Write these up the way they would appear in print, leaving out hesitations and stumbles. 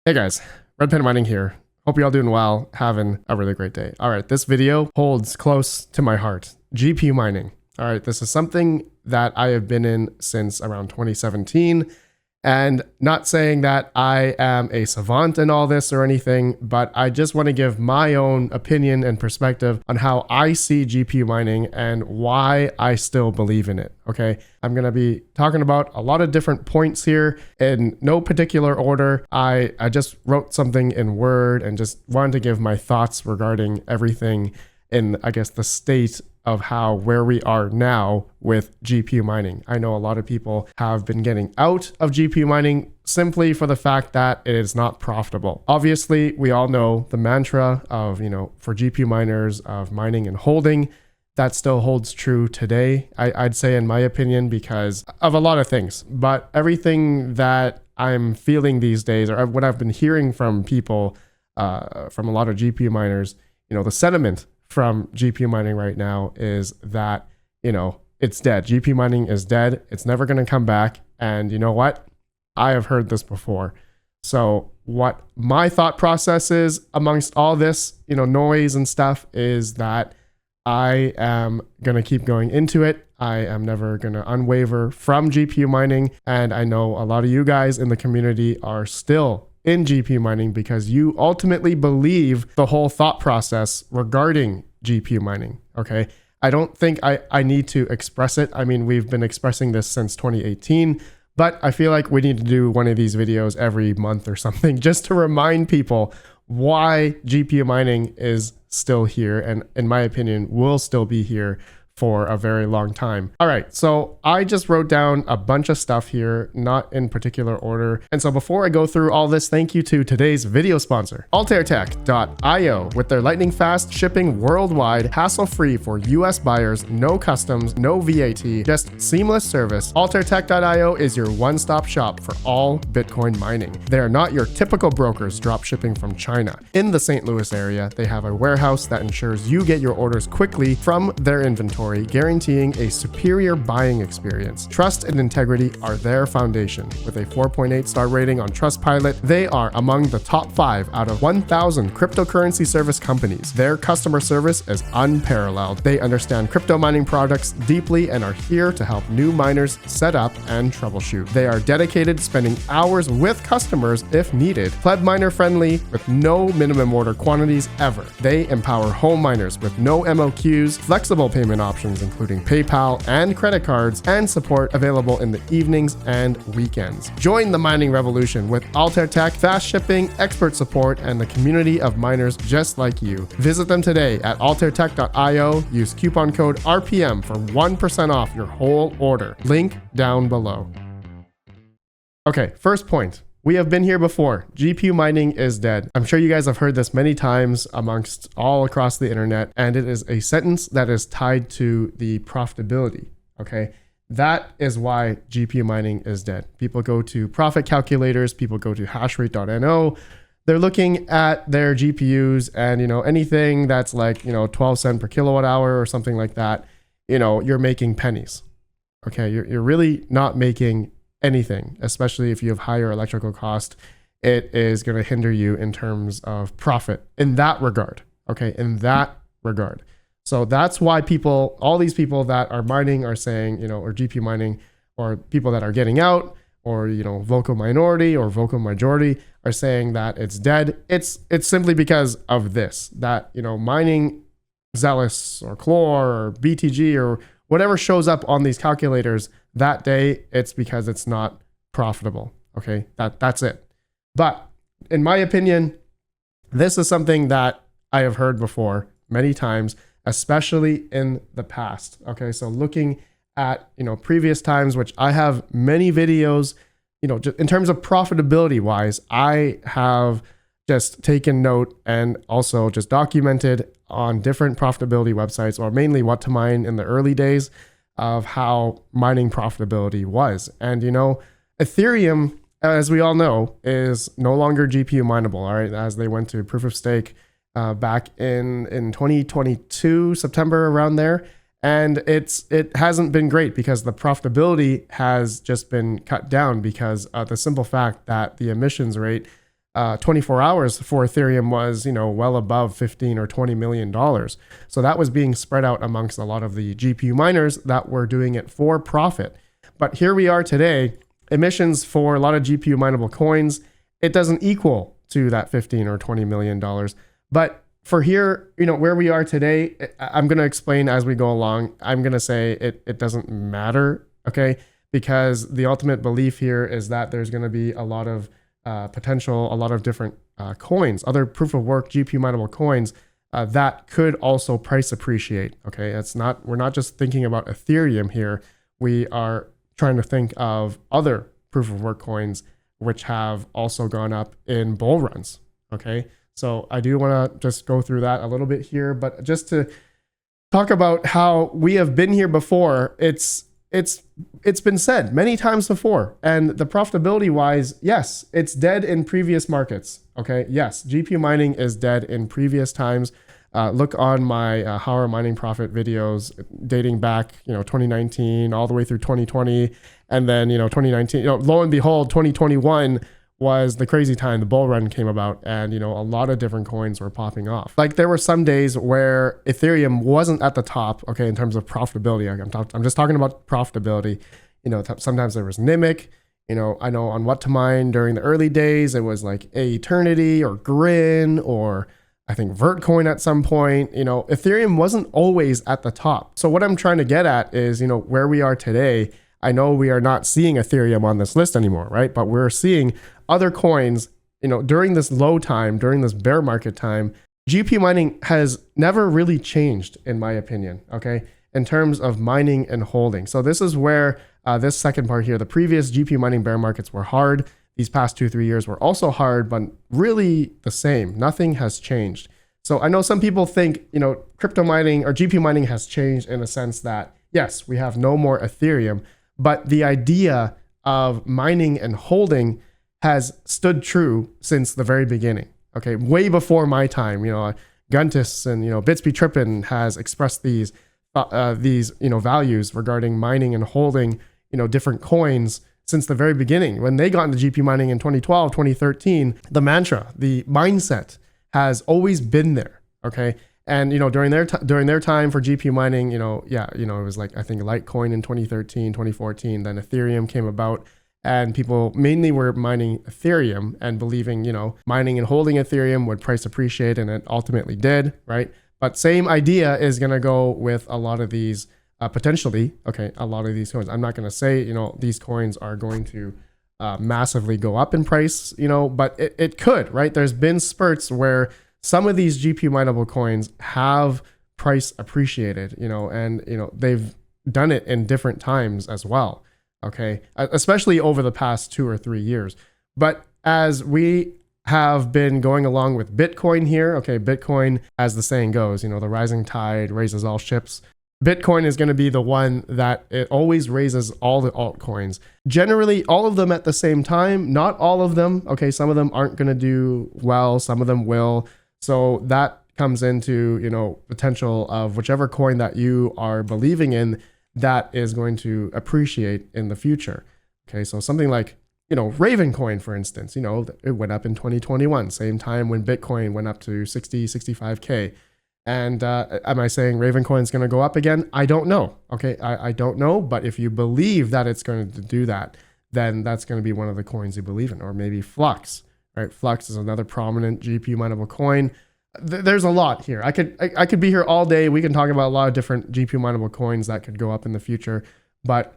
Hey guys, Red Pen Mining here. Hope you're all doing well, having a really great day. All right, this video holds close to my heart. GPU mining. All right, this is something that I have been in since around 2017. And not saying that I am a savant in all this or anything, but I just want to give my own opinion and perspective on how I see GPU mining and why I still believe in it. Okay, I'm going to be talking about a lot of different points here in no particular order. I just wrote something in Word and just wanted to give my thoughts regarding everything in, I guess, the state of where we are now with GPU mining. I know a lot of people have been getting out of GPU mining simply for the fact that it is not profitable. Obviously, we all know the mantra of, for GPU miners of mining and holding. That still holds true today, I'd say, in my opinion, because of a lot of things. But everything that I'm feeling these days, or what I've been hearing from people, from a lot of GPU miners, the sentiment from GPU mining right now is that, it's dead. GPU mining is dead. It's never going to come back. And you know what? I have heard this before. So what my thought process is amongst all this, noise and stuff is that I am going to keep going into it. I am never going to unwaver from GPU mining. And I know a lot of you guys in the community are still in GPU mining because you ultimately believe the whole thought process regarding GPU mining. Okay. I don't think I need to express it. I mean, we've been expressing this since 2018, but I feel like we need to do one of these videos every month or something just to remind people why GPU mining is still here. And in my opinion, will still be here for a very long time. All right, so I just wrote down a bunch of stuff here, not in particular order. And so before I go through all this, thank you to today's video sponsor, altertech.io, with their lightning fast shipping worldwide, hassle-free for US buyers, no customs, no VAT, just seamless service. Altertech.io is your one-stop shop for all Bitcoin mining. They are not your typical brokers drop shipping from China. In the St. Louis area, they have a warehouse that ensures you get your orders quickly from their inventory, guaranteeing a superior buying experience. Trust and integrity are their foundation. With a 4.8 star rating on Trustpilot, they are among the top 5 out of 1,000 cryptocurrency service companies. Their customer service is unparalleled. They understand crypto mining products deeply and are here to help new miners set up and troubleshoot. They are dedicated, spending hours with customers if needed. Pleb miner friendly with no minimum order quantities ever. They empower home miners with no MOQs, flexible payment options including PayPal and credit cards, and support available in the evenings and weekends. Join the mining revolution with Altertech, fast shipping, expert support, and the community of miners just like you. Visit them today at altertech.io. Use coupon code RPM for 1% off your whole order. Link down below. Okay, first point. We have been here before. GPU mining is dead. I'm sure you guys have heard this many times amongst all across the internet, and it is a sentence that is tied to the profitability. Okay, that is why GPU mining is dead. People go to profit calculators, people go to hashrate.no. They're looking at their GPUs and, anything that's like, 12 cents per kilowatt hour or something like that, you're making pennies. Okay, you're really not making anything, especially if you have higher electrical cost. It is going to hinder you in terms of profit in that regard. Okay, in that regard. So that's why all these people that are mining are saying, or GPU mining, or people that are getting out, or, vocal minority or vocal majority are saying that it's dead. It's simply because of this, that, mining Zealous or Chlor or BTG or whatever shows up on these calculators that day, it's because it's not profitable. Okay, that's it. But in my opinion, this is something that I have heard before many times, especially in the past. Okay, so looking at previous times, which I have many videos, just in terms of profitability wise, I have just taken note and also just documented on different profitability websites, or mainly what to mine in the early days, of how mining profitability was. And Ethereum, as we all know, is no longer GPU mineable, all right, as they went to proof of stake back in 2022, September, around there. And it hasn't been great because the profitability has just been cut down because of the simple fact that the emissions rate 24 hours for Ethereum was, well above 15 or 20 million dollars. So that was being spread out amongst a lot of the GPU miners that were doing it for profit. But here we are today, emissions for a lot of GPU mineable coins, it doesn't equal to that 15 or 20 million dollars. But for here, where we are today, I'm going to explain as we go along. I'm going to say it doesn't matter, okay? Because the ultimate belief here is that there's going to be a lot of potential, a lot of different coins, other proof of work GPU mineable coins that could also price appreciate. Okay, we're not just thinking about Ethereum here. We are trying to think of other proof of work coins which have also gone up in bull runs. Okay, so I do want to just go through that a little bit here, but just to talk about how we have been here before, it's been said many times before, and the profitability wise, yes, it's dead in previous markets. Okay, yes, GPU mining is dead in previous times. Look on my how are mining profit videos dating back, 2019 all the way through 2020, and then 2019. Lo and behold, 2021 was the crazy time. The bull run came about, and a lot of different coins were popping off. Like there were some days where Ethereum wasn't at the top, okay, in terms of profitability. I'm just talking about profitability. Sometimes there was Nimic. I know on what to mine during the early days, it was like Eternity or Grin or I think Vertcoin at some point. Ethereum wasn't always at the top. So what I'm trying to get at is, where we are today. I know we are not seeing Ethereum on this list anymore, right? But we're seeing other coins, during this low time, during this bear market time. GPU mining has never really changed, in my opinion, okay, in terms of mining and holding. So this is where this second part here, the previous GPU mining bear markets were hard. These past 2-3 years were also hard, but really the same. Nothing has changed. So I know some people think, crypto mining or GPU mining has changed in the sense that, yes, we have no more Ethereum, but the idea of mining and holding has stood true since the very beginning. Okay, way before my time, Guntis and Bitsby Trippin has expressed these values regarding mining and holding different coins since the very beginning. When they got into GPU mining in 2012, 2013, the mantra, the mindset has always been there. Okay, and during their time for GPU mining, it was like I think Litecoin in 2013, 2014. Then Ethereum came about. And people mainly were mining Ethereum and believing, mining and holding Ethereum would price appreciate, and it ultimately did, right? But same idea is going to go with a lot of these, potentially, okay, a lot of these coins. I'm not going to say, these coins are going to massively go up in price, but it could, right? There's been spurts where some of these GPU mineable coins have price appreciated, and, they've done it in different times as well. Okay, especially over the past 2 or 3 years. But as we have been going along with Bitcoin here, okay, Bitcoin, as the saying goes, the rising tide raises all ships. Bitcoin is going to be the one that it always raises all the altcoins. Generally, all of them at the same time, not all of them. Okay, some of them aren't going to do well, some of them will. So that comes into, potential of whichever coin that you are believing in that is going to appreciate in the future. Okay, so something like, Ravencoin, for instance, it went up in 2021, same time when Bitcoin went up to 65K. And am I saying Ravencoin is going to go up again? I don't know. Okay, I don't know. But if you believe that it's going to do that, then that's going to be one of the coins you believe in. Or maybe Flux, right? Flux is another prominent GPU mineable coin. There's a lot here. I could be here all day. We can talk about a lot of different GPU mineable coins that could go up in the future, but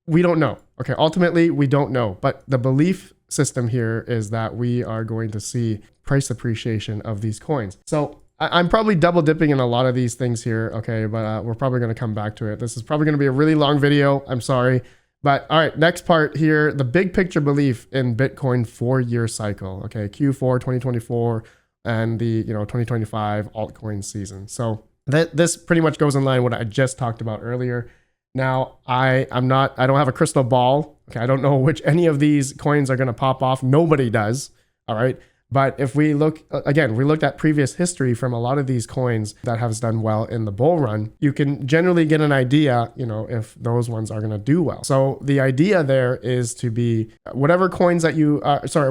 we don't know. Okay, ultimately we don't know. But the belief system here is that we are going to see price appreciation of these coins. So I'm probably double dipping in a lot of these things here. Okay, but we're probably going to come back to it. This is probably going to be a really long video. I'm sorry. But all right, next part here, the big picture belief in Bitcoin 4-year cycle. Okay, Q4 2024. And the 2025 altcoin season. So this pretty much goes in line with what I just talked about earlier. Now I don't have a crystal ball. Okay, I don't know which any of these coins are going to pop off. Nobody does. All right, But if we look, again, we looked at previous history from a lot of these coins that have done well in the bull run, you can generally get an idea, if those ones are going to do well. So the idea there is to be whatever coins that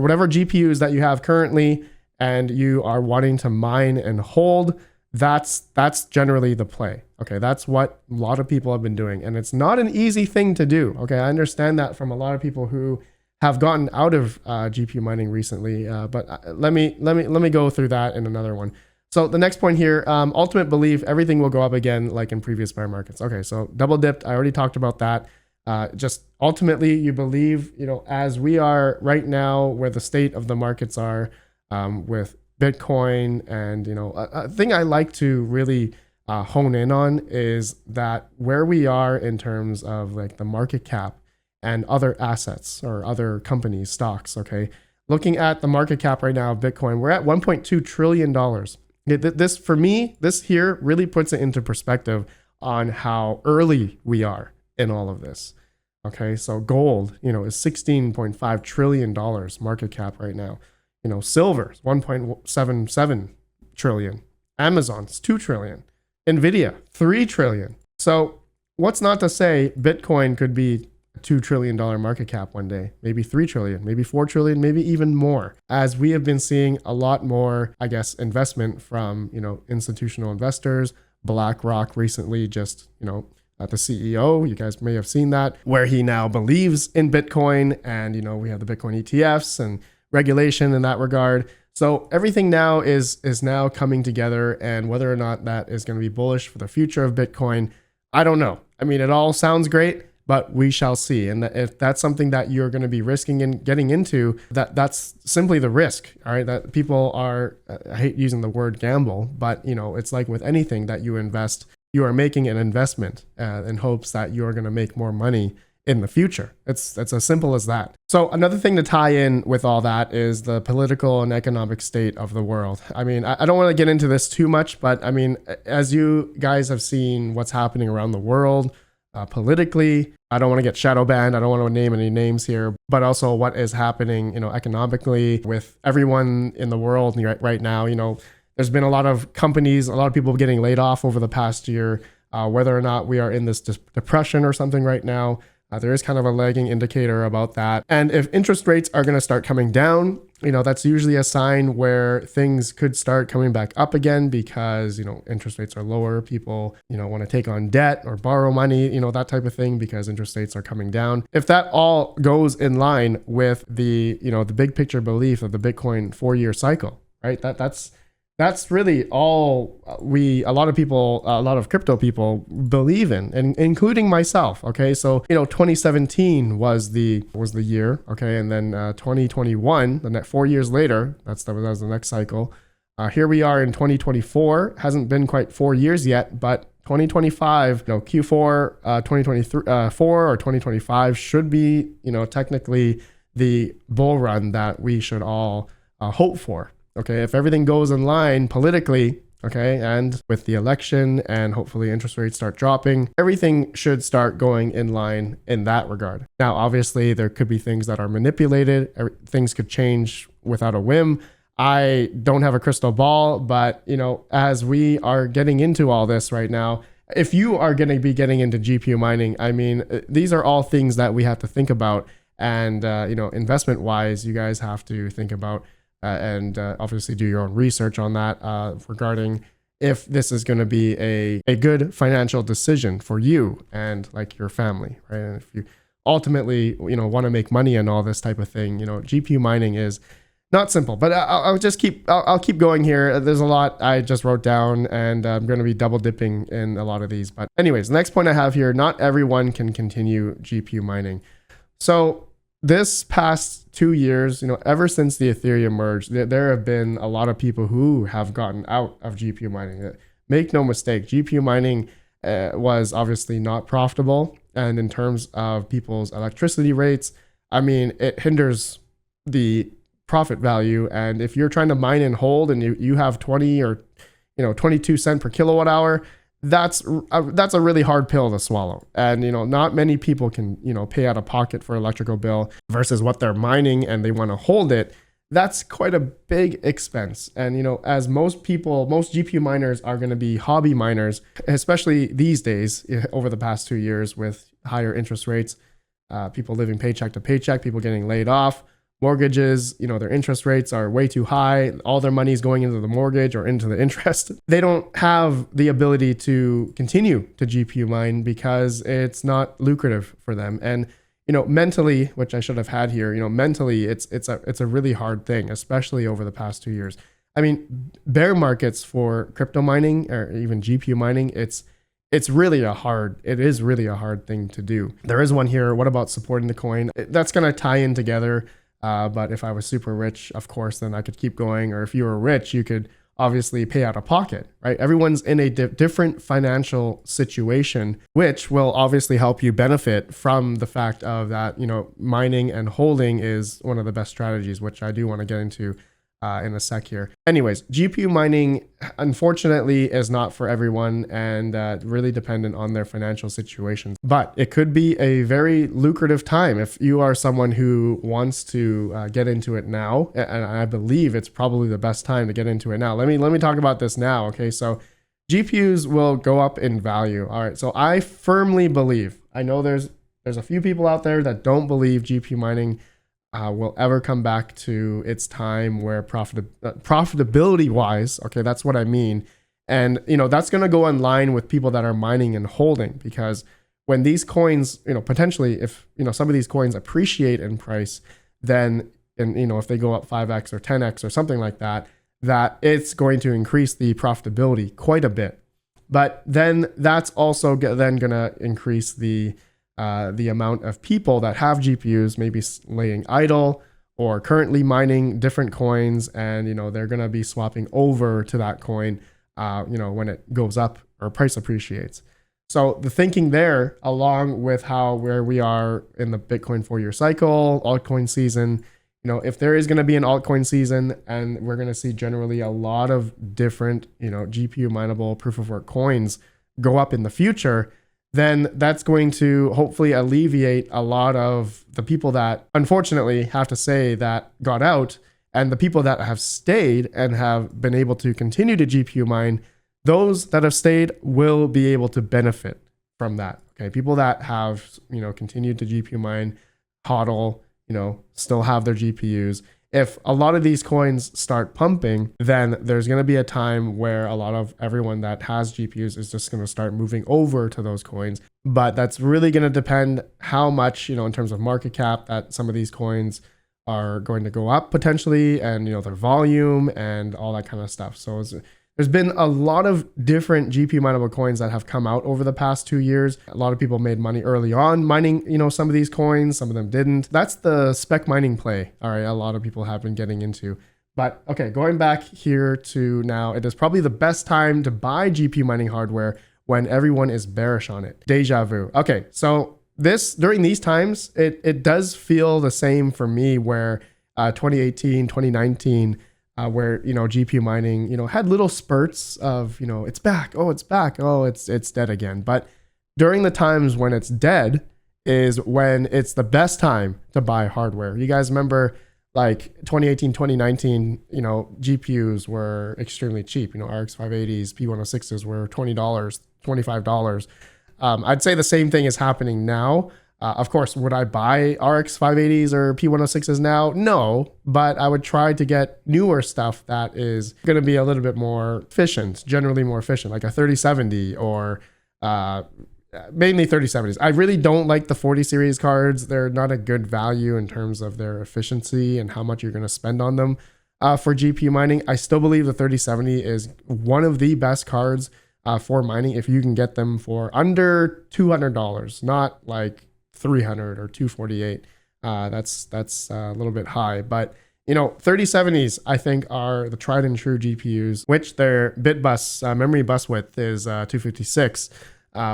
whatever GPUs that you have currently and you are wanting to mine and hold, that's generally the play. Okay, that's what a lot of people have been doing. And it's not an easy thing to do. Okay, I understand that from a lot of people who have gotten out of GPU mining recently, but let me go through that in another one. So the next point here, ultimate belief, everything will go up again like in previous bear markets. Okay, so double dipped, I already talked about that. Just ultimately you believe, as we are right now, where the state of the markets are with Bitcoin, and a thing I like to really hone in on is that where we are in terms of like the market cap and other assets or other companies, stocks, okay? Looking at the market cap right now of Bitcoin, we're at $1.2 trillion. This, for me, this here really puts it into perspective on how early we are in all of this, okay? So gold, is $16.5 trillion market cap right now. Silver is 1.77 trillion. Amazon's 2 trillion. Nvidia, 3 trillion. So what's not to say Bitcoin could be $2 trillion market cap one day, maybe 3 trillion, maybe 4 trillion, maybe even more, as we have been seeing a lot more, I guess, investment from, institutional investors. BlackRock recently just, at the CEO, you guys may have seen that, where he now believes in Bitcoin, and, we have the Bitcoin ETFs and regulation in that regard. So everything now is now coming together, and whether or not that is going to be bullish for the future of Bitcoin, I don't know. I mean, it all sounds great, but we shall see. And if that's something that you're going to be risking and getting into, that's simply the risk. All right. That people are, I hate using the word gamble, but it's like with anything that you invest, you are making an investment in hopes that you're going to make more money in the future. It's as simple as that. So another thing to tie in with all that is the political and economic state of the world. I mean, I don't want to get into this too much, but I mean, as you guys have seen what's happening around the world, politically, I don't want to get shadow banned. I don't want to name any names here, but also what is happening, economically with everyone in the world right now. There's been a lot of companies, a lot of people getting laid off over the past year. Whether or not we are in this depression or something right now, there is kind of a lagging indicator about that. And if interest rates are going to start coming down, that's usually a sign where things could start coming back up again, because, interest rates are lower. People, want to take on debt or borrow money, that type of thing, because interest rates are coming down. If that all goes in line with the, the big picture belief of the Bitcoin 4-year cycle, right? That's really all a lot of crypto people believe in, and including myself. Okay. So, 2017 was the year. Okay. And then 2021, the next 4 years later, that was the next cycle. Here we are in 2024. Hasn't been quite 4 years yet, but 2025, Q4 2024 or 2025 should be, technically the bull run that we should all hope for. Okay, if everything goes in line politically, okay, and with the election, and hopefully interest rates start dropping, everything should start going in line in that regard. Now, obviously, there could be things that are manipulated. Things could change without a whim. I don't have a crystal ball, but, as we are getting into all this right now, if you are going to be getting into GPU mining, I mean, these are all things that we have to think about. And, investment wise, you guys have to think about and obviously do your own research on that regarding if this is going to be a good financial decision for you and like your family, right? And if you ultimately, want to make money and all this type of thing, GPU mining is not simple, but I'll keep going here. There's a lot I just wrote down, and I'm going to be double dipping in a lot of these. But anyways, the next point I have here, not everyone can continue GPU mining. So this past 2 years, ever since the Ethereum merge, there have been a lot of people who have gotten out of GPU mining. Make no mistake, GPU mining was obviously not profitable. And in terms of people's electricity rates, I mean, it hinders the profit value. And if you're trying to mine and hold and you have 20 or 22 cents per kilowatt hour, that's a really hard pill to swallow. And, not many people can, pay out of pocket for electrical bill versus what they're mining and they want to hold it. that's quite a big expense. And, as most GPU miners are going to be hobby miners, especially these days over the past 2 years with higher interest rates, people living paycheck to paycheck, people getting laid off, mortgages, their interest rates are way too high. All their money is going into the mortgage or into the interest. They don't have the ability to continue to GPU mine because it's not lucrative for them. And mentally, which I should have had here, mentally, it's a really hard thing, especially over the past 2 years. I mean, bear markets for crypto mining or even GPU mining, it is really a hard thing to do. There is one here. What about supporting the coin? That's going to tie in together. But if I was super rich, of course, then I could keep going. Or if you were rich, you could obviously pay out of pocket, right? Everyone's in a different financial situation, which will obviously help you benefit from the fact of that, mining and holding is one of the best strategies, which I do want to get into in a sec here. Anyways, GPU mining, unfortunately, is not for everyone and really dependent on their financial situations. But it could be a very lucrative time if you are someone who wants to get into it now. And I believe it's probably the best time to get into it now. Let me talk about this now. Okay, so GPUs will go up in value. All right, so I firmly believe. I know there's a few people out there that don't believe GPU mining will ever come back to its time where profitability wise, okay, that's what I mean. And, that's going to go in line with people that are mining and holding, because when these coins, potentially if, some of these coins appreciate in price, then, and, if they go up 5x or 10x or something like that, that it's going to increase the profitability quite a bit. But then that's also then going to increase the amount of people that have GPUs maybe laying idle or currently mining different coins, and they're going to be swapping over to that coin when it goes up or price appreciates. So the thinking there, along with where we are in the Bitcoin 4-year cycle, altcoin season, if there is going to be an altcoin season and we're going to see generally a lot of different GPU mineable proof of work coins go up in the future, then that's going to hopefully alleviate a lot of the people that, unfortunately, have to say that got out, and the people that have stayed and have been able to continue to GPU mine. Those that have stayed will be able to benefit from that. Okay, people that have continued to GPU mine, hodl, still have their GPUs. If a lot of these coins start pumping, then there's going to be a time where a lot of everyone that has GPUs is just going to start moving over to those coins. But that's really going to depend how much, in terms of market cap, that some of these coins are going to go up potentially, and, their volume and all that kind of stuff. So there's been a lot of different GPU mineable coins that have come out over the past 2 years. A lot of people made money early on mining, some of these coins, some of them didn't. That's the spec mining play. All right, a lot of people have been getting into. But okay, going back here to now, it is probably the best time to buy GPU mining hardware when everyone is bearish on it. Déjà vu. Okay, so during these times, it does feel the same for me where 2018, 2019, where GPU mining had little spurts of it's back, oh it's dead again. But during the times when it's dead is when it's the best time to buy hardware. You guys remember like 2018, 2019, GPUs were extremely cheap. RX 580s, P106s were $20, $25. I'd say the same thing is happening now. Of course, would I buy RX 580s or P106s now? No, but I would try to get newer stuff that is going to be a little bit more efficient, generally more efficient, like a 3070 or mainly 3070s. I really don't like the 40 series cards. They're not a good value in terms of their efficiency and how much you're going to spend on them for GPU mining. I still believe the 3070 is one of the best cards for mining if you can get them for under $200, not like $300 or $248. That's a little bit high, but 3070s I think are the tried and true GPUs, which their bit bus memory bus width is 256,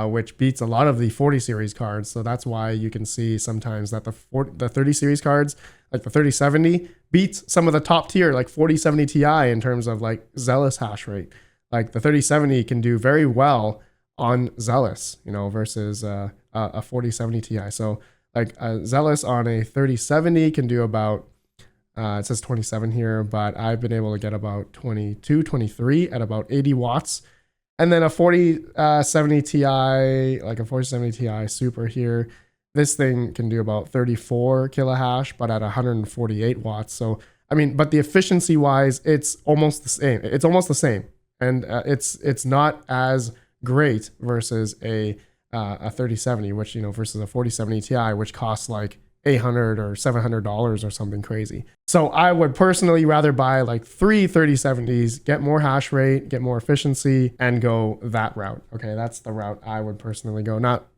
which beats a lot of the 40 series cards. So that's why you can see sometimes that the 30 series cards, like the 3070, beats some of the top tier like 4070 Ti in terms of like zealous hash rate. Like the 3070 can do very well on zealous, versus a 4070 Ti. So like Zealous on a 3070 can do about It says 27 here, but I've been able to get about 22, 23 at about 80 watts. And then a 4070 Ti, like a 4070 Ti Super here. This thing can do about 34 kilohash, but at 148 watts. So, I mean, but the efficiency wise, it's almost the same. It's almost the same. And it's not as great versus a 3070, which, versus a 4070 Ti, which costs like $800 or $700 or something crazy. So I would personally rather buy like 3 3070s, get more hash rate, get more efficiency, and go that route. Okay, that's the route I would personally go. Not,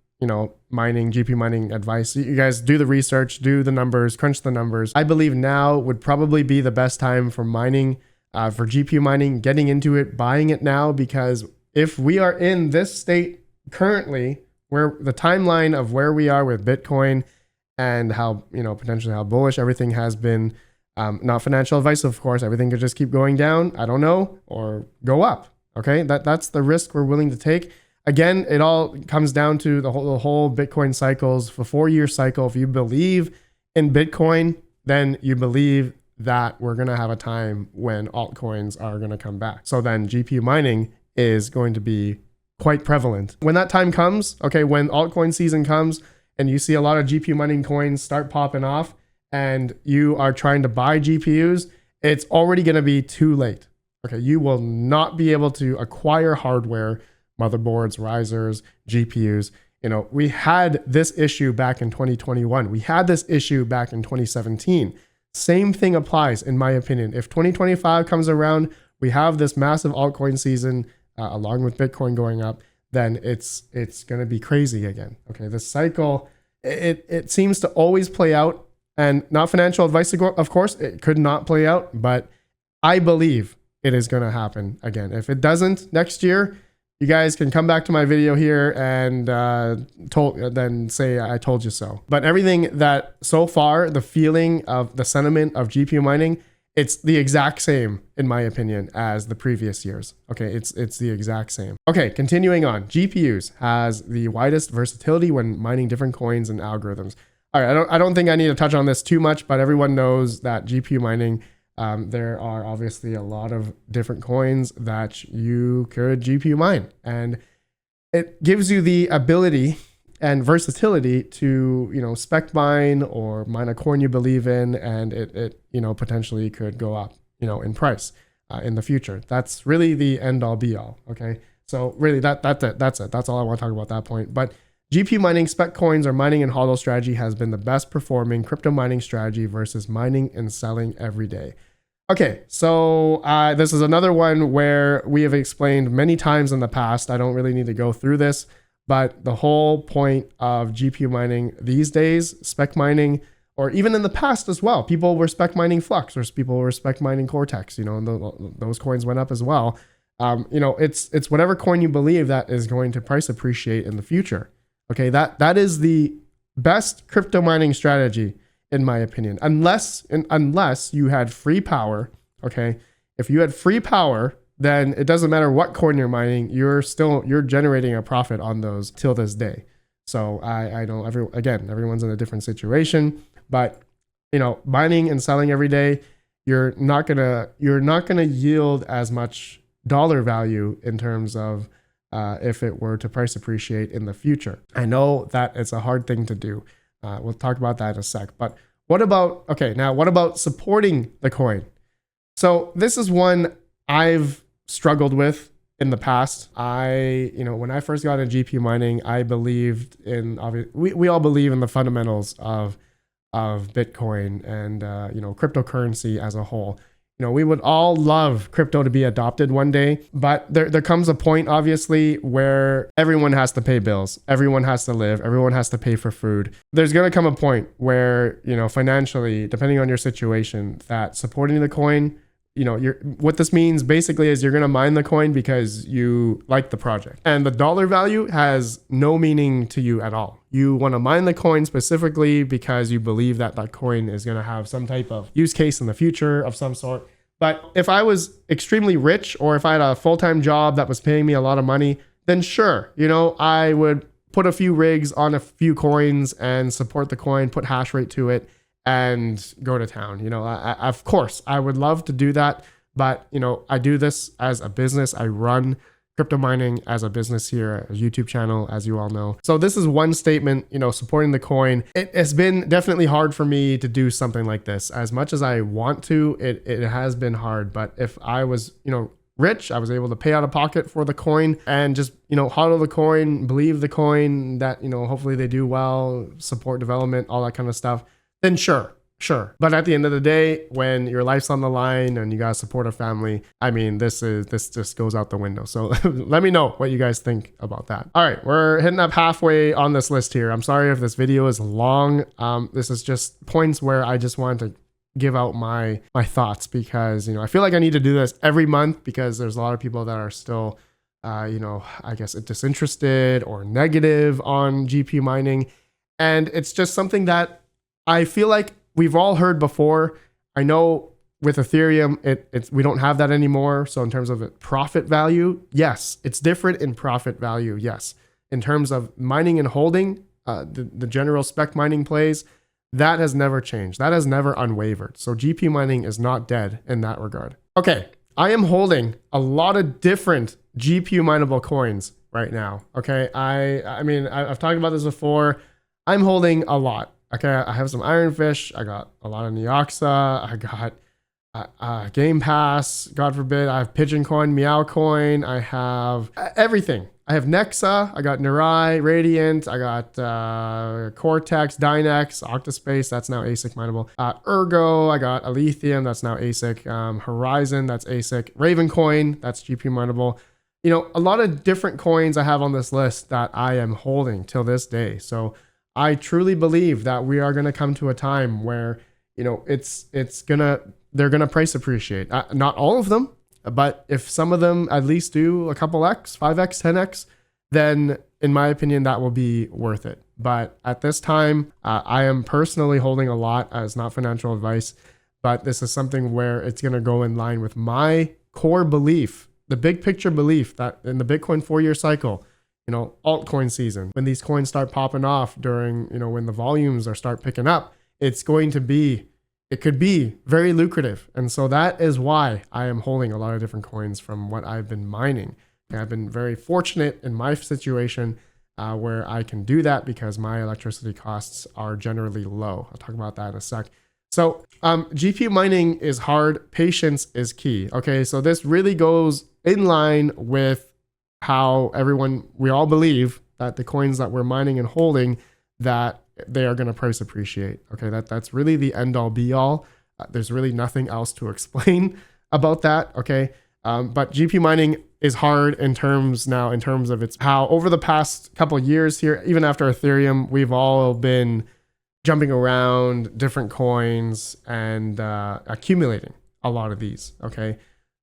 mining, GPU mining advice. You guys do the research, do the numbers, crunch the numbers. I believe now would probably be the best time for mining, for GPU mining, getting into it, buying it now, because if we are in this state currently, where the timeline of where we are with Bitcoin and how, potentially how bullish everything has been, not financial advice, of course, everything could just keep going down, I don't know, or go up. Okay, that's the risk we're willing to take. Again, it all comes down to the whole Bitcoin cycles, the 4-year cycle. If you believe in Bitcoin, then you believe that we're going to have a time when altcoins are going to come back. So then GPU mining is going to be quite prevalent. When that time comes, okay, when altcoin season comes and you see a lot of GPU mining coins start popping off and you are trying to buy GPUs, it's already going to be too late. Okay, you will not be able to acquire hardware, motherboards, risers, GPUs. We had this issue back in 2021. We had this issue back in 2017. Same thing applies, in my opinion. If 2025 comes around, we have this massive altcoin season, along with Bitcoin going up, then it's going to be crazy again. Okay, this cycle, it seems to always play out, and not financial advice, of course, it could not play out, but I believe it is going to happen again. If it doesn't next year, you guys can come back to my video here and then say I told you so. But everything that so far, the feeling of the sentiment of GPU mining, it's the exact same, in my opinion, as the previous years. Okay, it's the exact same. Okay, continuing on. GPUs has the widest versatility when mining different coins and algorithms. All right, I don't think I need to touch on this too much, but everyone knows that GPU mining, there are obviously a lot of different coins that you could GPU mine, and it gives you the ability and versatility to, spec mine or mine a coin you believe in, and it potentially could go up, in price in the future. That's really the end all be all. Okay, so really that's it. That's all I want to talk about that point. But GPU mining, spec coins, or mining and hodl strategy has been the best performing crypto mining strategy versus mining and selling every day. Okay, so this is another one where we have explained many times in the past. I don't really need to go through this, but the whole point of GPU mining these days, spec mining, or even in the past as well, people were spec mining Flux, or people were spec mining Cortex, and those coins went up as well. It's whatever coin you believe that is going to price appreciate in the future. Okay, that is the best crypto mining strategy, in my opinion, unless you had free power. Okay, if you had free power, then it doesn't matter what coin you're mining, you're generating a profit on those till this day. So I know everyone's in a different situation, but mining and selling every day, you're not gonna yield as much dollar value in terms of if it were to price appreciate in the future. I know that it's a hard thing to do. We'll talk about that in a sec. But what about supporting the coin? So this is one I've struggled with in the past. When I first got into GPU mining, I believed in, we all believe in the fundamentals of Bitcoin and cryptocurrency as a whole. We would all love crypto to be adopted one day, but there comes a point, obviously, where everyone has to pay bills. Everyone has to live. Everyone has to pay for food. There's going to come a point where, financially, depending on your situation, that supporting the coin, what this means basically is you're going to mine the coin because you like the project, and the dollar value has no meaning to you at all. You want to mine the coin specifically because you believe that that coin is going to have some type of use case in the future of some sort. But if I was extremely rich, or if I had a full-time job that was paying me a lot of money, then sure, I would put a few rigs on a few coins and support the coin, put hash rate to it, and go to town. You know, of course, I would love to do that, but you know, I do this as a business. I run crypto mining as a business here, a YouTube channel, as you all know. So this is one statement, you know, supporting the coin. It has been definitely hard for me to do something like this. As much as I want to, it has been hard. But if I was, you know, rich, I was able to pay out of pocket for the coin and just, you know, hodl the coin, believe the coin, that, you know, hopefully they do well, support development, all that kind of stuff, then sure. But at the end of the day, when your life's on the line and you gotta support a family, I mean, this just goes out the window. So let me know what you guys think about that. All right, we're hitting up halfway on this list here. I'm sorry if this video is long. This is just points where I just wanted to give out my thoughts, because, you know, I feel like I need to do this every month, because there's a lot of people that are still, you know, I guess disinterested or negative on GPU mining. And it's just something that I feel like we've all heard before. I know with Ethereum, we don't have that anymore. So in terms of profit value, yes, it's different in profit value. Yes. In terms of mining and holding, the general spec mining plays, that has never changed. That has never unwavered. So GPU mining is not dead in that regard. Okay. I am holding a lot of different GPU mineable coins right now. Okay. I mean, I've talked about this before. I'm holding a lot. Okay, I have some Ironfish. I got a lot of Neoxa. I got Game Pass. God forbid. I have Pigeon Coin, Meow Coin. I have everything. I have Nexa. I got Mirai, Radiant. I got Cortex, Dynex, Octaspace. That's now ASIC Minable. Ergo. I got Aletheium. That's now ASIC. Horizon. That's ASIC. Raven Coin. That's GPU Mineable. You know, a lot of different coins I have on this list that I am holding till this day. So I truly believe that we are going to come to a time where, you know, they're going to price appreciate. Not all of them, but if some of them at least do a couple X, 5X, 10X, then in my opinion, that will be worth it. But at this time, I am personally holding a lot. It's not financial advice, but this is something where it's going to go in line with my core belief, the big picture belief that in the Bitcoin 4-year cycle, you know, altcoin season, when these coins start popping off during, you know, when the volumes start picking up, it could be very lucrative. And so that is why I am holding a lot of different coins from what I've been mining. And I've been very fortunate in my situation where I can do that because my electricity costs are generally low. I'll talk about that in a sec. So GPU mining is hard. Patience is key. Okay, so this really goes in line with how we all believe that the coins that we're mining and holding, that they are going to price appreciate. Okay, that's really the end all be all. There's really nothing else to explain about that. Okay, but GPU mining is hard in terms of its how over the past couple of years here, even after Ethereum, we've all been jumping around different coins and accumulating a lot of these. Okay.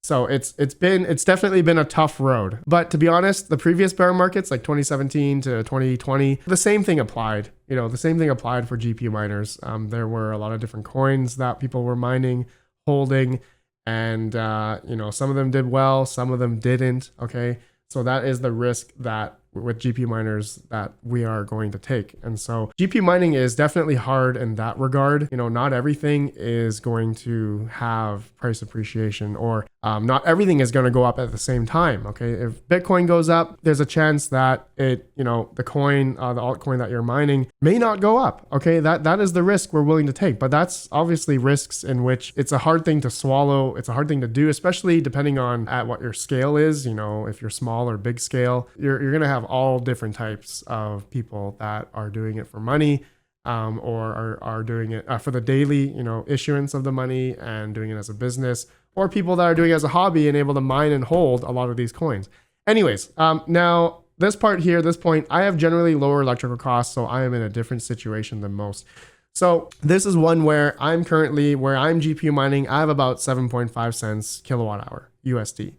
So it's definitely been a tough road. But to be honest, the previous bear markets, like 2017 to 2020, the same thing applied. You know, the same thing applied for GPU miners. There were a lot of different coins that people were mining, holding, and you know, some of them did well, some of them didn't. Okay, so that is the risk that with GPU miners that we are going to take. And so GPU mining is definitely hard in that regard. You know, not everything is going to have price appreciation, or not everything is going to go up at the same time. Okay, if Bitcoin goes up, there's a chance that the coin, the altcoin that you're mining may not go up. Okay, that is the risk we're willing to take. But that's obviously risks in which it's a hard thing to swallow. It's a hard thing to do, especially depending on at what your scale is. You know, if you're small or big scale, you're going to have all different types of people that are doing it for money, or are doing it for the daily, you know, issuance of the money and doing it as a business, or people that are doing it as a hobby and able to mine and hold a lot of these coins. Anyways, now this point, I have generally lower electrical costs, so I am in a different situation than most. So this is one where I'm GPU mining, I have about 7.5 cents kilowatt hour USD.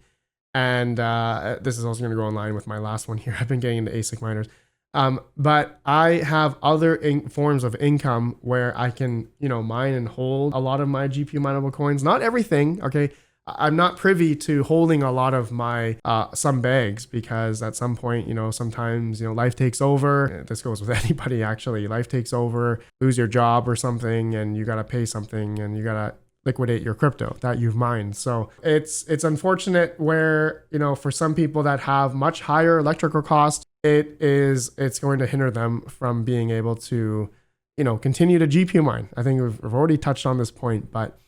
And this is also going to go in line with my last one here. I've been getting into ASIC miners. But I have other forms of income where I can, you know, mine and hold a lot of my GPU mineable coins. Not everything, okay? I'm not privy to holding a lot of my some bags, because at some point, sometimes, life takes over. This goes with anybody, actually. Life takes over, lose your job or something, and you got to pay something, and you got to liquidate your crypto that you've mined. So it's unfortunate where, for some people that have much higher electrical cost, it's going to hinder them from being able to, continue to GPU mine. I think we've already touched on this point, but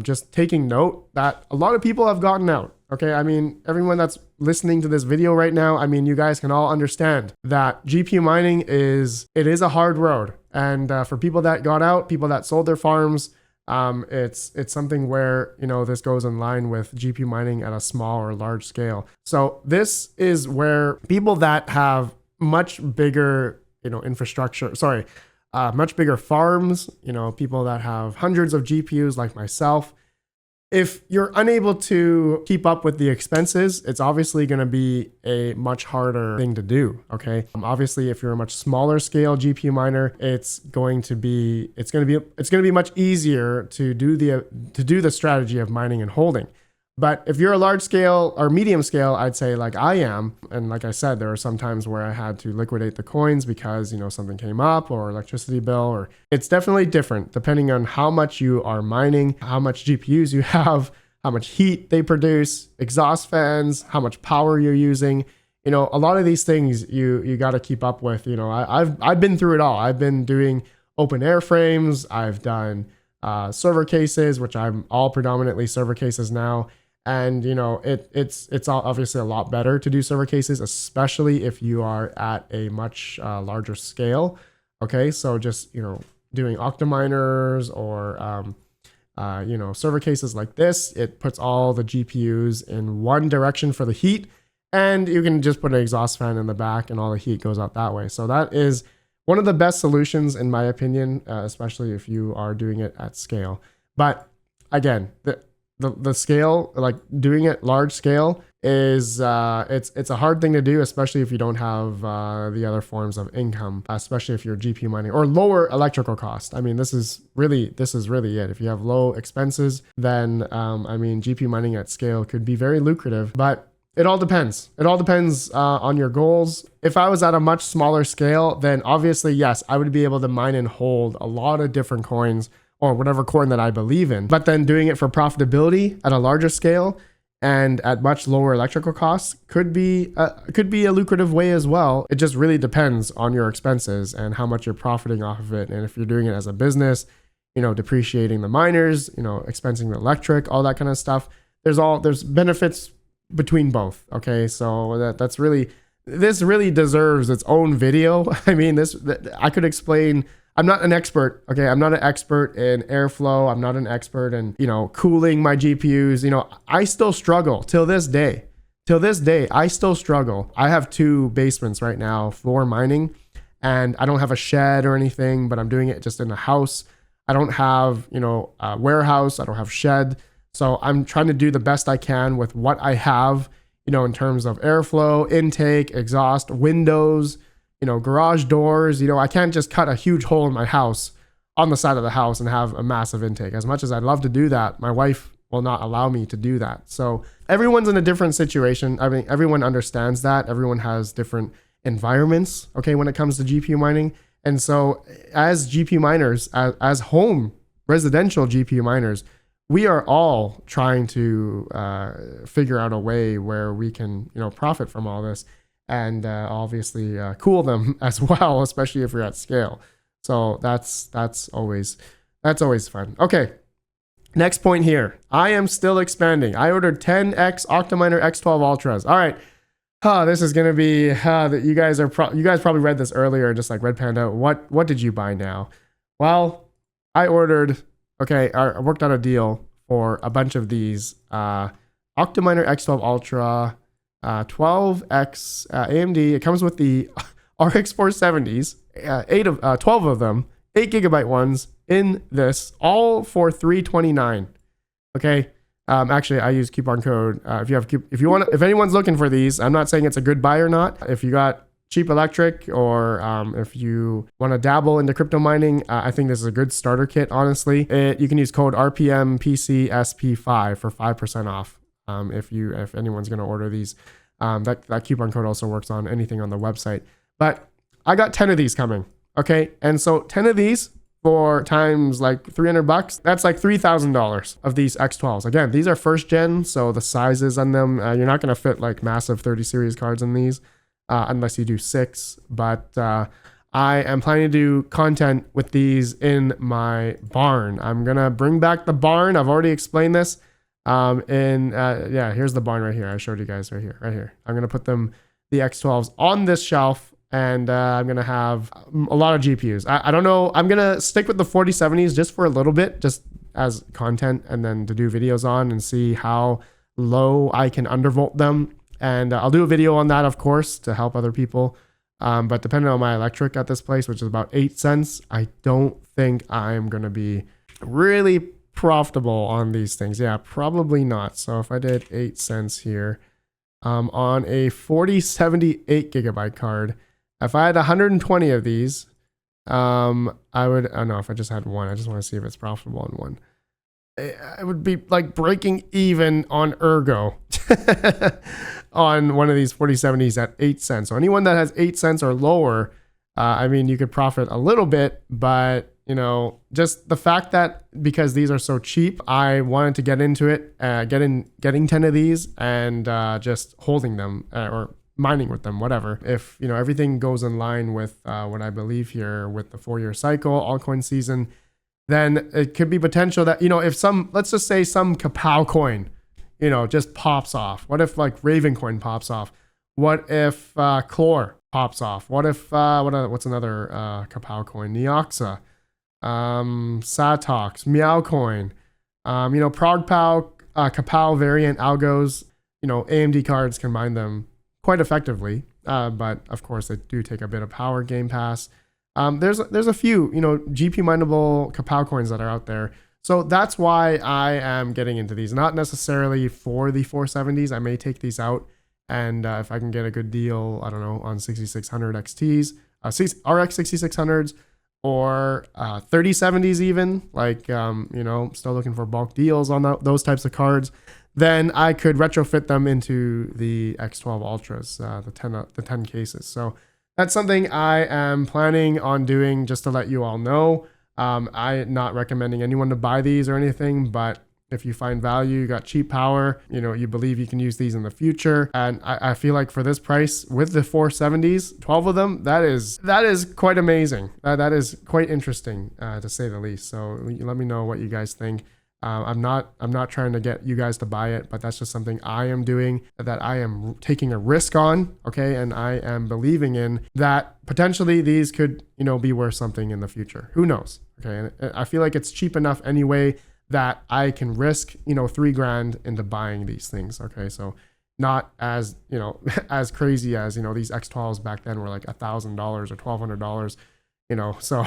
just taking note that a lot of people have gotten out. Okay, I mean, everyone that's listening to this video right now, I mean, you guys can all understand that GPU mining is a hard road. And for people that got out, people that sold their farms, it's something where, this goes in line with GPU mining at a small or large scale. So this is where people that have much bigger, infrastructure, much bigger farms, people that have hundreds of GPUs like myself. If you're unable to keep up with the expenses, it's obviously going to be a much harder thing to do. Okay. Obviously, if you're a much smaller scale GPU miner, it's going to be much easier to do the strategy of mining and holding. But if you're a large scale or medium scale, I'd say like I am, and like I said, there are some times where I had to liquidate the coins because, something came up, or electricity bill, or it's definitely different depending on how much you are mining, how much GPUs you have, how much heat they produce, exhaust fans, how much power you're using. A lot of these things you got to keep up with. I've been through it all. I've been doing open air frames. I've done server cases, which I'm all predominantly server cases now. And, it's obviously a lot better to do server cases, especially if you are at a much larger scale. Okay, so just, doing Octominers or, server cases like this, it puts all the GPUs in one direction for the heat, and you can just put an exhaust fan in the back and all the heat goes out that way. So that is one of the best solutions, in my opinion, especially if you are doing it at scale. But again, the scale, like doing it large scale, is it's a hard thing to do, especially if you don't have the other forms of income, especially if you're GPU mining or lower electrical cost. I mean, this is really it. If you have low expenses, then GPU mining at scale could be very lucrative. But it all depends. It all depends on your goals. If I was at a much smaller scale, then obviously, yes, I would be able to mine and hold a lot of different coins, or whatever coin that I believe in. But then doing it for profitability at a larger scale and at much lower electrical costs could be a lucrative way as well. It just really depends on your expenses and how much you're profiting off of it. And if you're doing it as a business, depreciating the miners, expensing the electric, all that kind of stuff. There's benefits between both. Okay, so this really deserves its own video. I mean, I could explain. I'm not an expert, okay? I'm not an expert in airflow. I'm not an expert in, cooling my GPUs. I still struggle till this day. I still struggle. I have 2 basements right now for mining, and I don't have a shed or anything, but I'm doing it just in a house. I don't have, a warehouse. I don't have shed. So I'm trying to do the best I can with what I have, in terms of airflow, intake, exhaust, windows, garage doors. I can't just cut a huge hole in my house on the side of the house and have a massive intake. As much as I'd love to do that, my wife will not allow me to do that. So everyone's in a different situation. I mean, everyone understands that. Everyone has different environments, okay, when it comes to GPU mining. And so as GPU miners, as home residential GPU miners, we are all trying to figure out a way where we can, profit from all this. And obviously cool them as well, especially if you're at scale. So that's always fun. Okay, next point here. I am still expanding. I ordered 10x Octominer X12 Ultras. All right, this is gonna be. You guys probably read this earlier, just like Red Panda. What did you buy now? Well, I ordered. Okay, I worked out a deal for a bunch of these Octominer X12 Ultra. 12x AMD. It comes with the RX 470s, 12 of them, 8GB ones in this, all for $329. Okay. Actually, I use coupon code. If anyone's looking for these, I'm not saying it's a good buy or not. If you got cheap electric, or if you want to dabble into crypto mining, I think this is a good starter kit, honestly. You can use code RPMPCSP5 for 5% off if anyone's going to order these. That coupon code also works on anything on the website. But I got 10 of these coming, okay? And so 10 of these for times like $300, that's like $3,000 of these X12s. Again, these are first gen, so the sizes on them, you're not going to fit like massive 30 series cards in these. Unless you do 6, but I am planning to do content with these in my barn. I'm gonna bring back the barn. I've already explained this. Yeah, here's the barn right here. I showed you guys right here. I'm gonna put the X12s on this shelf, and I'm gonna have a lot of GPUs. I don't know. I'm gonna stick with the 4070s just for a little bit, just as content, and then to do videos on and see how low I can undervolt them. And I'll do a video on that, of course, to help other people. But depending on my electric at this place, which is about 8 cents, I don't think I'm going to be really profitable on these things. Yeah, probably not. So if I did 8 cents here on a 4078 gigabyte card, if I had 120 of these, I would, oh no, if I just had one, I just want to see if it's profitable on one. It would be like breaking even on Ergo on one of these 4070s at 8 cents. So anyone that has 8 cents or lower, I mean, you could profit a little bit, but you know, just the fact that because these are so cheap, I wanted to get into it, getting 10 of these and just holding them or mining with them, whatever. If you know everything goes in line with what I believe here with the 4-year cycle, altcoin season, then it could be potential that, you know, if let's just say some Kapow coin, you know, just pops off. What if like Raven coin pops off? What if Chlor pops off? What if, what's another Kapow coin? Neoxa, Satox, Meow coin, you know, ProgPow, Kapow variant algos, you know, AMD cards can mine them quite effectively. But of course they do take a bit of power. Game Pass. There's a few, you know, GPU Mineable Kapow coins that are out there. So that's why I am getting into these. Not necessarily for the 470s. I may take these out. And if I can get a good deal, I don't know, on 6600 XTs, RX 6600s, or 3070s even, like, you know, still looking for bulk deals on those types of cards, then I could retrofit them into the X12 Ultras, the 10 cases. So that's something I am planning on doing, just to let you all know. I'm not recommending anyone to buy these or anything, but if you find value, you got cheap power, you know, you believe you can use these in the future. And I feel like for this price with the 470s, 12 of them, that is quite amazing. That is quite interesting, to say the least. So let me know what you guys think. I'm not trying to get you guys to buy it, but that's just something I am doing, that I am taking a risk on. Okay. And I am believing in that potentially these could, you know, be worth something in the future. Who knows? Okay. And I feel like it's cheap enough anyway that I can risk, you know, $3,000 into buying these things. Okay. So not as, you know, as crazy as, you know, these X12s back then were like $1,000 or $1,200, you know, so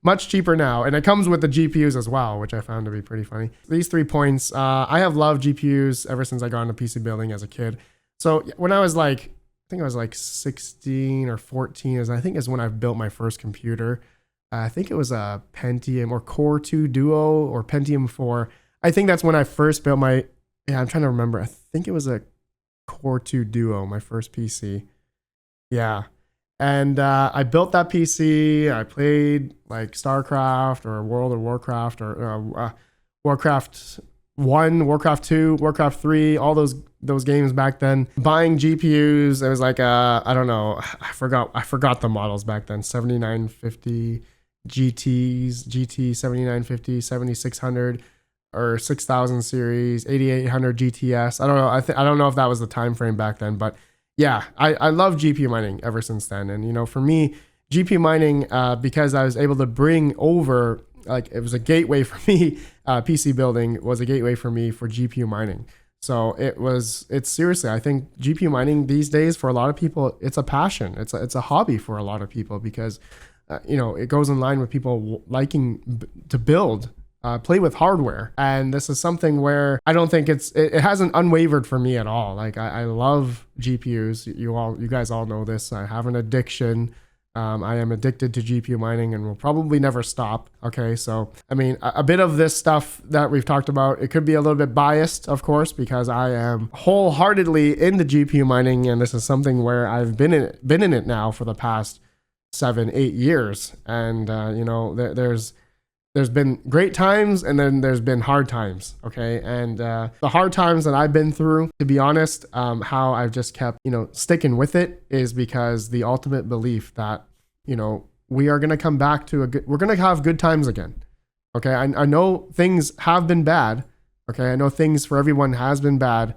much cheaper now. And it comes with the GPUs as well, which I found to be pretty funny. These 3 points, I have loved GPUs ever since I got into PC building as a kid. So when I was like, I think I was like 16 or 14, I think is when I built my first computer. I think it was a Pentium or Core 2 Duo or Pentium 4. I think that's when I first built I'm trying to remember. I think it was a Core 2 Duo, my first PC. Yeah. And I built that PC. I played like StarCraft or World of Warcraft or Warcraft 1, Warcraft 2, Warcraft 3, all those games back then. Buying GPUs, it was like I don't know, I forgot the models back then. 7950 GTs, GT 7950, 7600 or 6000 series, 8800 GTS. I don't know. I don't know if that was the time frame back then, but yeah, I love GPU mining ever since then. And, you know, for me, GPU mining, because I was able to bring over, like, it was a gateway for me, PC building was a gateway for me for GPU mining. So it's seriously, I think GPU mining these days for a lot of people, it's a passion. It's a hobby for a lot of people because, you know, it goes in line with people liking to build play with hardware. And this is something where I don't think it hasn't unwavered for me at all. Like I love GPUs. You guys all know this. I have an addiction. I am addicted to GPU mining and will probably never stop. Okay, so I mean, a bit of this stuff that we've talked about, it could be a little bit biased, of course, because I am wholeheartedly into GPU mining, and this is something where I've been in it now for the past 7-8 years. And you know, there's been great times and then there's been hard times. Okay, and the hard times that I've been through, to be honest, how I've just kept, you know, sticking with it is because the ultimate belief that, you know, we are going to come back to we're going to have good times again. Okay, I know things have been bad. Okay, I know things for everyone has been bad,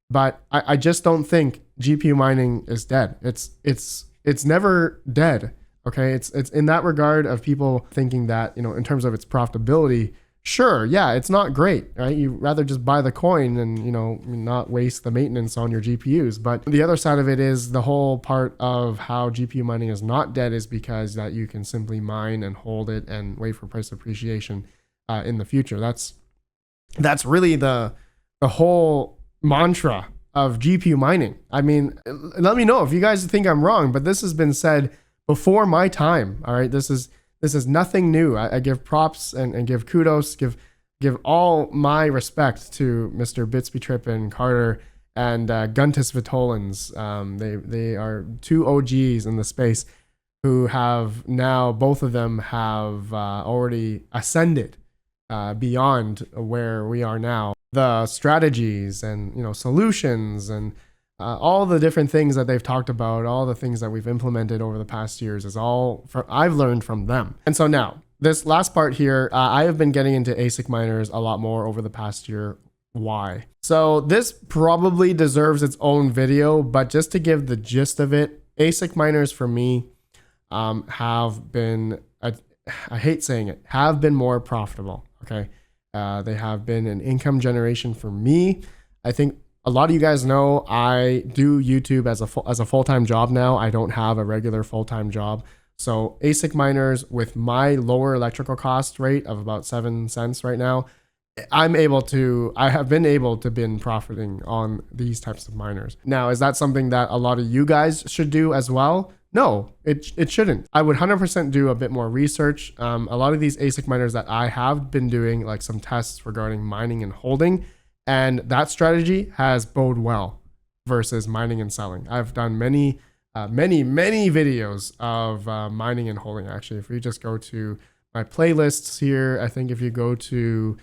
but I just don't think GPU mining is dead. It's never dead. Okay, it's in that regard of people thinking that, you know, in terms of its profitability, sure, yeah, it's not great, right? You'd rather just buy the coin and, you know, not waste the maintenance on your GPUs. But the other side of it is the whole part of how GPU mining is not dead is because that you can simply mine and hold it and wait for price appreciation in the future. That's really the whole mantra of GPU mining. I mean, let me know if you guys think I'm wrong, but this has been said before my time. All right, this is nothing new. I give props and give kudos, give all my respect to Mr. Bitsby Trippin, Carter, and Guntis Vitolins. They are two OGs in the space who have now, both of them have already ascended beyond where we are now. The strategies and, you know, solutions and all the different things that they've talked about, all the things that we've implemented over the past years is all I've learned from them. And so now, this last part here, I have been getting into ASIC miners a lot more over the past year. Why? So this probably deserves its own video, but just to give the gist of it, ASIC miners for me have been, I hate saying it, have been more profitable. Okay, they have been an income generation for me. I think a lot of you guys know I do YouTube as a full-time job now. I don't have a regular full-time job. So ASIC miners, with my lower electrical cost rate of about 7 cents right now, I have been able to been profiting on these types of miners. Now, is that something that a lot of you guys should do as well? No, it shouldn't. I would 100% do a bit more research. A lot of these ASIC miners that I have been doing, like some tests regarding mining and holding, and that strategy has bode well versus mining and selling. I've done many videos of mining and holding. Actually, if we just go to my playlists here, I think if you go to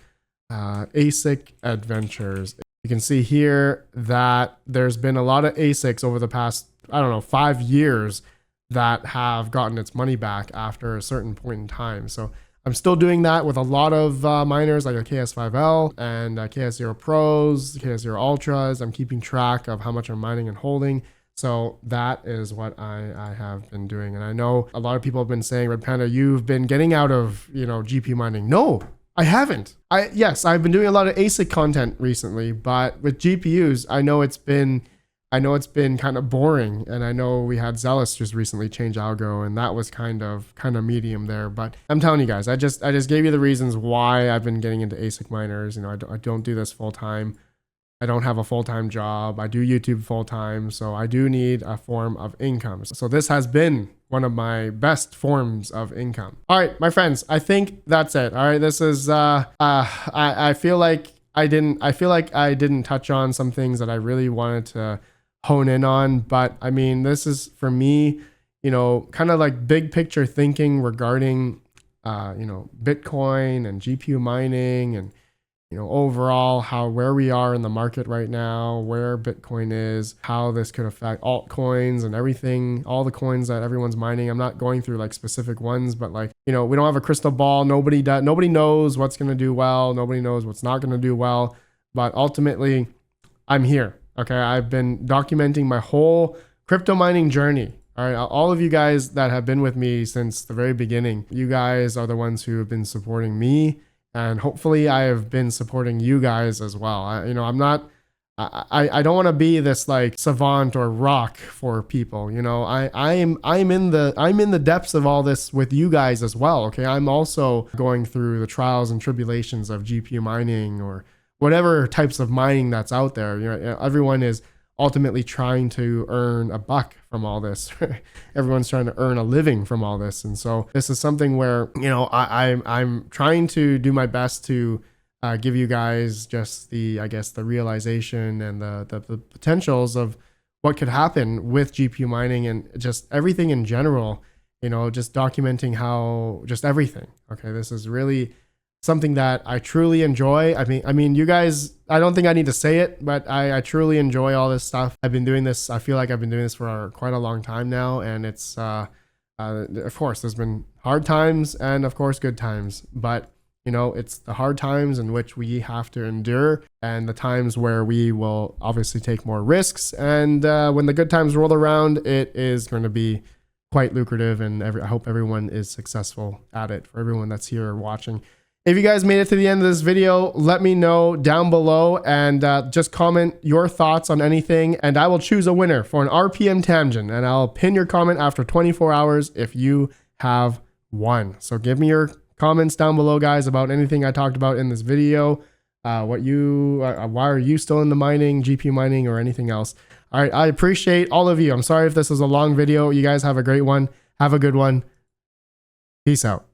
ASIC Adventures, you can see here that there's been a lot of ASICs over the past, I don't know, 5 years that have gotten its money back after a certain point in time. So I'm still doing that with a lot of miners like a KS5L and KS0 Pros, KS0 Ultras. I'm keeping track of how much I'm mining and holding. So that is what I have been doing. And I know a lot of people have been saying, Red Panda, you've been getting out of, you know, GPU mining. No, I haven't. Yes, I've been doing a lot of ASIC content recently, but with GPUs, I know it's been kind of boring, and I know we had Zealous just recently change algo, and that was kind of medium there. But I'm telling you guys, I just gave you the reasons why I've been getting into ASIC miners. You know, I don't do this full time. I don't have a full-time job. I do YouTube full-time, so I do need a form of income. So this has been one of my best forms of income. All right, my friends, I think that's it. All right, this is I feel like I didn't touch on some things that I really wanted to hone in on, but I mean, this is for me, you know, kind of like big picture thinking regarding you know, Bitcoin and GPU mining, and you know, overall where we are in the market right now, where Bitcoin is, how this could affect altcoins and everything, all the coins that everyone's mining. I'm not going through like specific ones, but like, you know, we don't have a crystal ball. Nobody knows what's going to do well. Nobody knows what's not going to do well. But ultimately, I'm here. Okay. I've been documenting my whole crypto mining journey. All right. All of you guys that have been with me since the very beginning, you guys are the ones who have been supporting me. And hopefully I have been supporting you guys as well. You know, I'm not I don't want to be this like savant or rock for people. You know, I'm in the depths of all this with you guys as well. Okay, I'm also going through the trials and tribulations of GPU mining or whatever types of mining that's out there. You know, everyone is ultimately trying to earn a buck from all this. Everyone's trying to earn a living from all this, and so this is something where, you know, I'm trying to do my best to give you guys just the, I guess, the realization and the potentials of what could happen with GPU mining and just everything in general, you know, just documenting how just everything. Okay, this is really something that I truly enjoy. I mean, you guys, I don't think I need to say it, but I truly enjoy all this stuff. I've been doing this. I feel like I've been doing this for quite a long time now. And it's, of course, there's been hard times and of course, good times, but you know, it's the hard times in which we have to endure and the times where we will obviously take more risks. And when the good times roll around, it is going to be quite lucrative. And I hope everyone is successful at it. For everyone that's here watching, if you guys made it to the end of this video, let me know down below and just comment your thoughts on anything. And I will choose a winner for an RPM tangent. And I'll pin your comment after 24 hours if you have won. So give me your comments down below, guys, about anything I talked about in this video. Why are you still in the mining, GPU mining, or anything else? All right, I appreciate all of you. I'm sorry if this was a long video. You guys have a great one. Have a good one. Peace out.